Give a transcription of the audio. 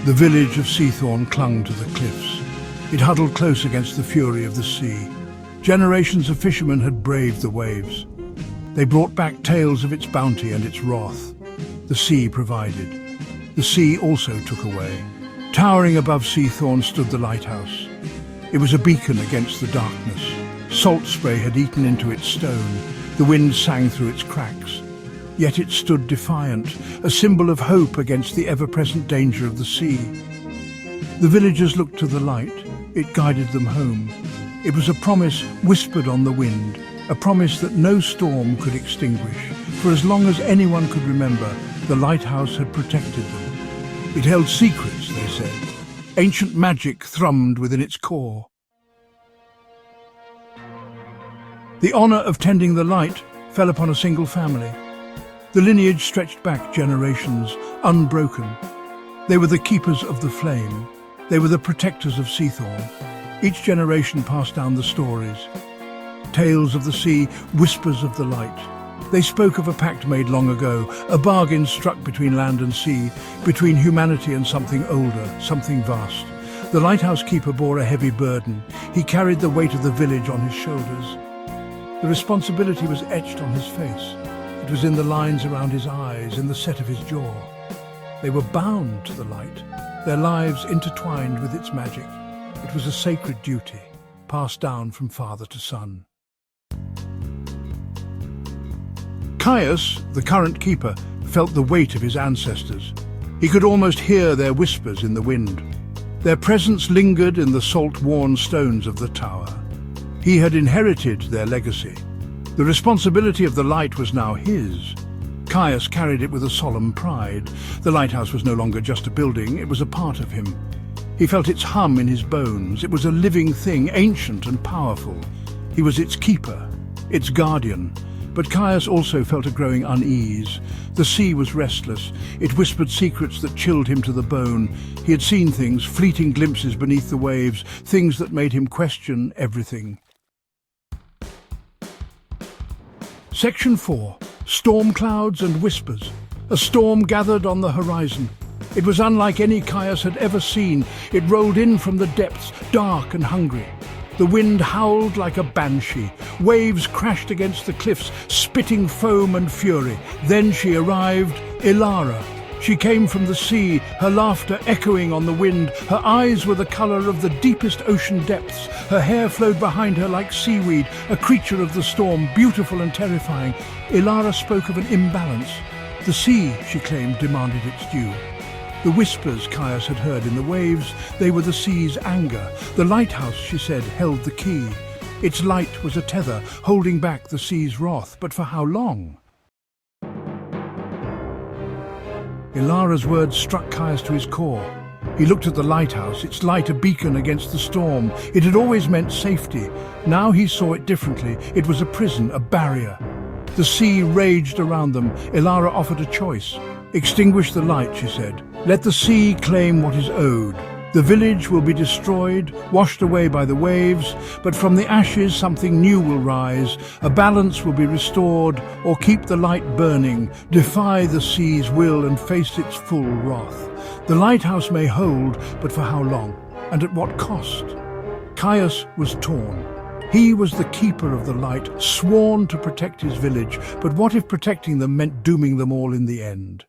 The village of Seathorn clung to the cliffs. It huddled close against the fury of the sea. Generations of fishermen had braved the waves. They brought back tales of its bounty and its wrath. The sea provided. The sea also took away. Towering above Seathorn stood the lighthouse. It was a beacon against the darkness. Salt spray had eaten into its stone. The wind sang through its cracks. Yet it stood defiant, a symbol of hope against the ever-present danger of the sea. The villagers looked to the light. It guided them home. It was a promise whispered on the wind, a promise that no storm could extinguish. For as long as anyone could remember, the lighthouse had protected them. It held secrets, they said. Ancient magic thrummed within its core. The honor of tending the light fell upon a single family. The lineage stretched back generations, unbroken. They were the keepers of the flame. They were the protectors of Seathorn. Each generation passed down the stories. Tales of the sea, whispers of the light. They spoke of a pact made long ago, a bargain struck between land and sea, between humanity and something older, something vast. The lighthouse keeper bore a heavy burden. He carried the weight of the village on his shoulders. The responsibility was etched on his face. It was in the lines around his eyes, in the set of his jaw. They were bound to the light, their lives intertwined with its magic. It was a sacred duty, passed down from father to son. Caius, the current keeper, felt the weight of his ancestors. He could almost hear their whispers in the wind. Their presence lingered in the salt-worn stones of the tower. He had inherited their legacy. The responsibility of the light was now his. Caius carried it with a solemn pride. The lighthouse was no longer just a building, it was a part of him. He felt its hum in his bones. It was a living thing, ancient and powerful. He was its keeper, its guardian. But Caius also felt a growing unease. The sea was restless. It whispered secrets that chilled him to the bone. He had seen things, fleeting glimpses beneath the waves, things that made him question everything. Section 4. Storm clouds and whispers. A storm gathered on the horizon. It was unlike any Caius had ever seen. It rolled in from the depths, dark and hungry. The wind howled like a banshee. Waves crashed against the cliffs, spitting foam and fury. Then she arrived, Ilara. She came from the sea, her laughter echoing on the wind. Her eyes were the color of the deepest ocean depths. Her hair flowed behind her like seaweed, a creature of the storm, beautiful and terrifying. Ilara spoke of an imbalance. The sea, she claimed, demanded its due. The whispers Caius had heard in the waves, they were the sea's anger. The lighthouse, she said, held the key. Its light was a tether, holding back the sea's wrath. But for how long? Ilara's words struck Caius to his core. He looked at the lighthouse, its light a beacon against the storm. It had always meant safety. Now he saw it differently. It was a prison, a barrier. The sea raged around them. Ilara offered a choice. Extinguish the light, she said. Let the sea claim what is owed. The village will be destroyed, washed away by the waves, but from the ashes something new will rise. A balance will be restored, or keep the light burning, defy the sea's will and face its full wrath. The lighthouse may hold, but for how long? And at what cost? Caius was torn. He was the keeper of the light, sworn to protect his village, but what if protecting them meant dooming them all in the end?